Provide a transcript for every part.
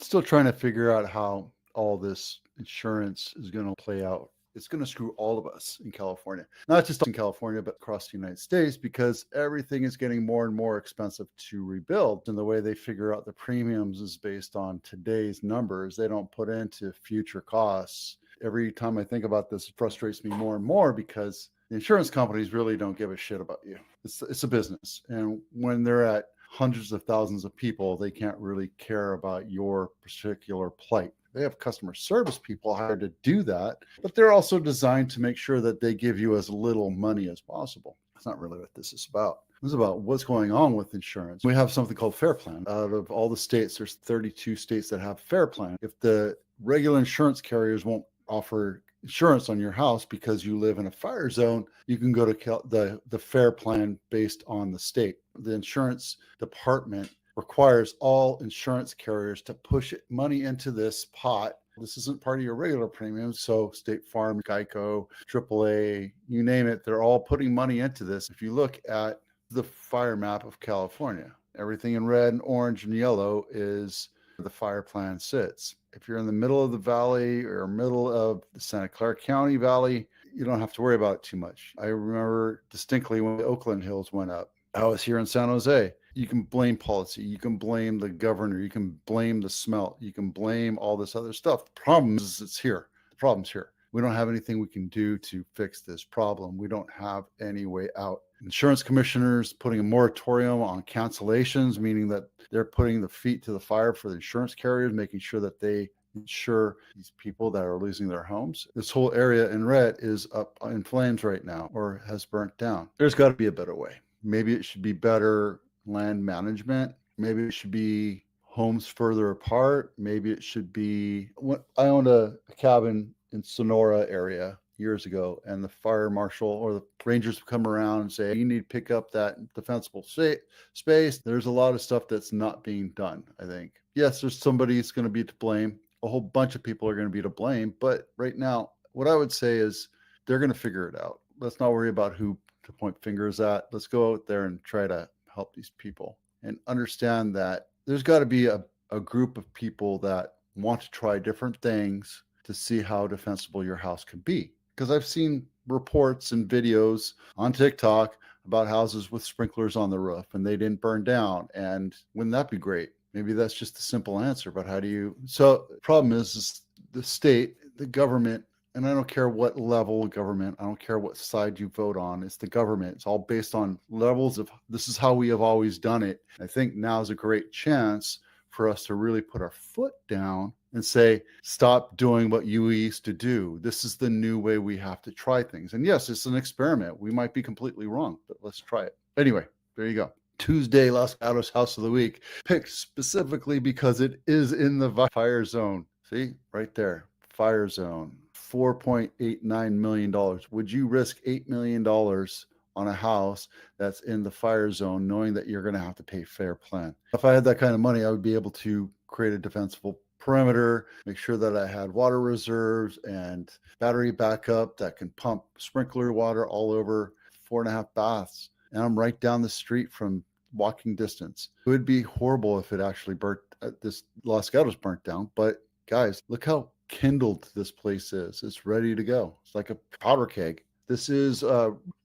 Still trying to figure out how all this insurance is going to play out. It's going to screw all of us in California, not just in California, but across the United States, because everything is getting more and more expensive to rebuild. And the way they figure out the premiums is based on today's numbers. They don't put into future costs. Every time I think about this, it frustrates me more and more because the insurance companies really don't give a shit about you. It's a business. And when they're at hundreds of thousands of people, they can't really care about your particular plight. They have customer service people hired to do that, but they're also designed to make sure that they give you as little money as possible. That's not really what this is about. This is about what's going on with insurance. We have something called Fair Plan. Out of all the states, there's 32 states that have Fair Plan. If the regular insurance carriers won't offer insurance on your house because you live in a fire zone, you can go to the Fair Plan based on the state. The insurance department requires all insurance carriers to push money into this pot. This isn't part of your regular premiums. So State Farm, Geico, AAA, you name it, they're all putting money into this. If you look at the fire map of California, everything in red and orange and yellow is where the fire plan sits. If you're in the middle of the valley or middle of the Santa Clara County Valley, you don't have to worry about it too much. I remember distinctly when the Oakland Hills went up. I was here in San Jose. You can blame policy. You can blame the governor. You can blame the smelt. You can blame all this other stuff. The problem is it's here. The problem's here. We don't have anything we can do to fix this problem. We don't have any way out. Insurance commissioners putting a moratorium on cancellations, meaning that they're putting the feet to the fire for the insurance carriers, making sure that they insure these people that are losing their homes. This whole area in red is up in flames right now or has burnt down. There's got to be a better way. Maybe it should be better land management. Maybe it should be homes further apart. Maybe it should be, I owned a cabin in Sonora area years ago, and the fire marshal or the rangers would come around and say, you need to pick up that defensible space. There's a lot of stuff that's not being done, I think. Yes, there's somebody that's going to be to blame. A whole bunch of people are going to be to blame. But right now, what I would say is they're going to figure it out. Let's not worry about who to point fingers at. Let's go out there and try to help these people and understand that there's got to be a group of people that want to try different things to see how defensible your house can be. Because I've seen reports and videos on TikTok about houses with sprinklers on the roof and they didn't burn down. And wouldn't that be great? Maybe that's just a simple answer, but how do you? So the problem is the state, the government, and I don't care what level of government, I don't care what side you vote on, it's the government. It's all based on levels of, this is how we have always done it. I think now is a great chance for us to really put our foot down and say, stop doing what you used to do. This is the new way we have to try things. And yes, it's an experiment. We might be completely wrong, but let's try it. Anyway, there you go. Tuesday, Los Gatos House of the Week, picked specifically because it is in the fire zone. See, right there, fire zone, $4.89 million. Would you risk $8 million on a house that's in the fire zone, knowing that you're going to have to pay Fair Plan? If I had that kind of money, I would be able to create a defensible perimeter, make sure that I had water reserves and battery backup that can pump sprinkler water all over 4.5 baths. And I'm right down the street from walking distance. It would be horrible if it actually burnt, this Los Gatos burnt down. But guys, look how kindled this place is. It's ready to go. It's like a powder keg. This is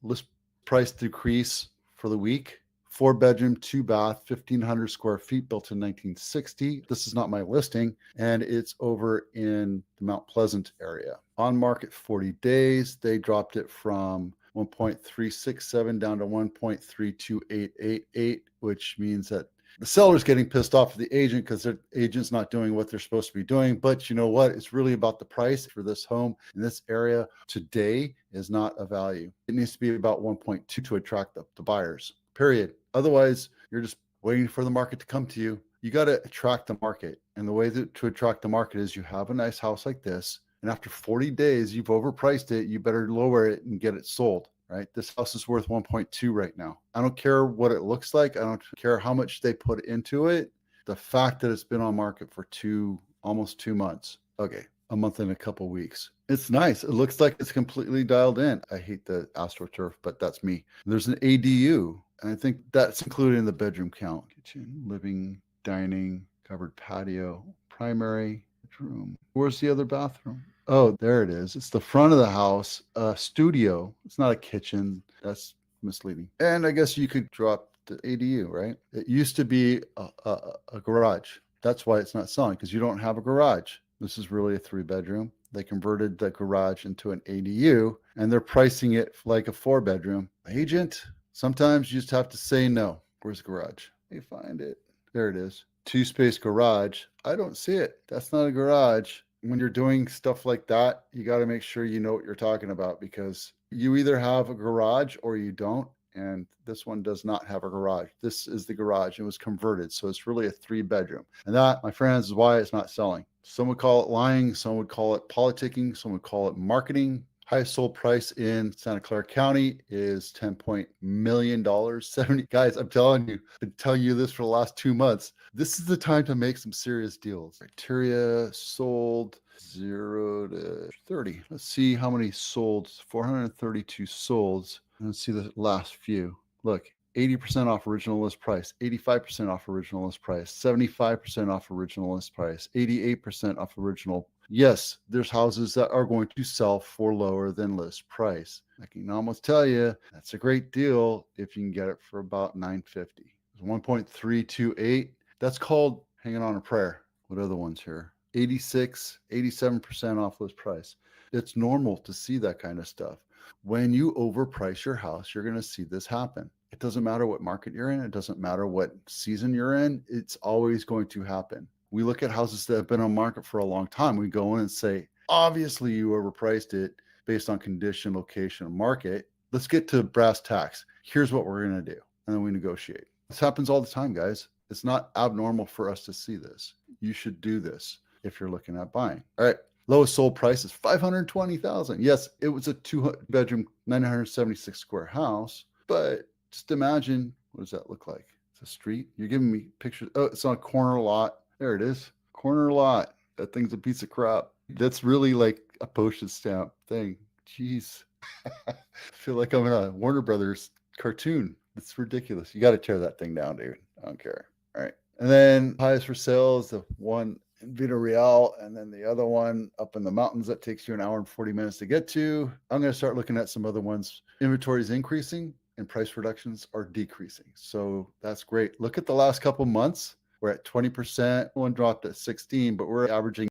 list price decrease for the week. 4-bedroom, 2-bath, 1,500 square feet, built in 1960. This is not my listing, and it's over in the Mount Pleasant area. On market 40 days. They dropped it from 1.367 down to 1.32888, which means that the seller's getting pissed off at the agent because their agent's not doing what they're supposed to be doing. But you know what? It's really about the price for this home in this area today is not a value. It needs to be about 1.2 to attract the buyers, period. Otherwise, you're just waiting for the market to come to you. You got to attract the market. And the way to attract the market is you have a nice house like this. And after 40 days, you've overpriced it. You better lower it and get it sold, right? This house is worth 1.2 right now. I don't care what it looks like. I don't care how much they put into it. The fact that it's been on market for almost 2 months. Okay, a month and a couple weeks. It's nice. It looks like it's completely dialed in. I hate the AstroTurf, but that's me. There's an ADU, and I think that's included in the bedroom count. Kitchen, living, dining, covered patio, primary bedroom. Where's the other bathroom? Oh, there it is. It's the front of the house, a studio. It's not a kitchen. That's misleading. And I guess you could drop the ADU, right? It used to be a garage. That's why it's not selling, because you don't have a garage. This is really a 3-bedroom. They converted the garage into an ADU and they're pricing it like a 4-bedroom. Agent, sometimes you just have to say no. Where's the garage? Let me find it. There it is. 2-space garage. I don't see it. That's not a garage. When you're doing stuff like that, you got to make sure you know what you're talking about, because you either have a garage or you don't. And this one does not have a garage. This is the garage. It was converted. So it's really a 3-bedroom. And that, my friends, is why it's not selling. Some would call it lying. Some would call it politicking. Some would call it marketing. Highest sold price in Santa Clara County is $10 million. 70 guys, I'm telling you, I've been telling you this for the last 2 months. This is the time to make some serious deals. Criteria sold 0 to 30. Let's see how many sold. 432 solds. Let's see the last few. Look, 80% off original list price, 85% off original list price, 75% off original list price, 88% off original. Yes, there's houses that are going to sell for lower than list price. I can almost tell you that's a great deal if you can get it for about $950. 1.328. That's called hanging on a prayer. What other ones here? 86, 87% off list price. It's normal to see that kind of stuff. When you overprice your house, you're going to see this happen. It doesn't matter what market you're in. It doesn't matter what season you're in. It's always going to happen. We look at houses that have been on market for a long time. We go in and say, obviously you overpriced it based on condition, location, and market. Let's get to brass tacks. Here's what we're going to do. And then we negotiate. This happens all the time, guys. It's not abnormal for us to see this. You should do this if you're looking at buying. All right. Lowest sold price is $520,000. Yes, it was a 2-bedroom, 976 square house, but just imagine, what does that look like? It's a street. You're giving me pictures. Oh, it's on a corner lot. There it is. Corner lot. That thing's a piece of crap. That's really like a postage stamp thing. Jeez. I feel like I'm in a Warner Brothers cartoon. It's ridiculous. You got to tear that thing down, dude. I don't care. All right. And then highest for sale is the one in Vita Real, and then the other one up in the mountains that takes you an hour and 40 minutes to get to. I'm going to start looking at some other ones. Inventory is increasing and price reductions are decreasing. So that's great. Look at the last couple months. We're at 20%. One dropped at 16, but we're averaging